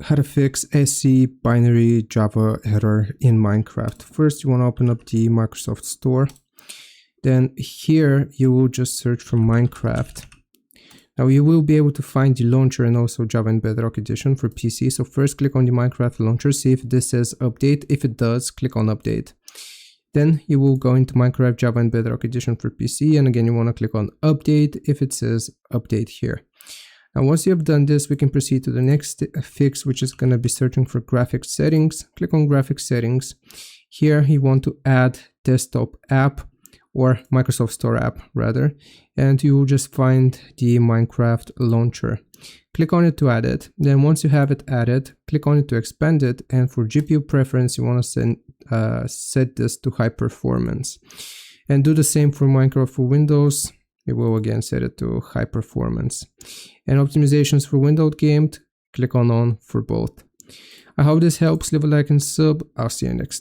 how to fix SC binary Java error in Minecraft. First, you want to open up the Microsoft Store. Then here you will just search for Mincreaft. Now you will be able to find the launcher and also Java and Bedrock Edition for PC. So first click on the Minecraft launcher, see if this says update. If it does, click on update. Then you will go into Minecraft Java and Bedrock Edition for PC, and again you want to click on update if it says update here. Now once you have done this, we can proceed to the next fix, which is going to be searching for graphics settings. Click on graphics settings. Here you want to add desktop app, or Microsoft Store app rather, and you will just find the Minecraft launcher. Click on it to add it. Then once you have it added, click on it to expand it, and for GPU preference you want to set this to high performance, and do the same for Minecraft for Windows. We will again set it to high performance, and optimizations for windowed gamed, click on for both. I hope this helps. Leave a like and sub. I'll see you next time.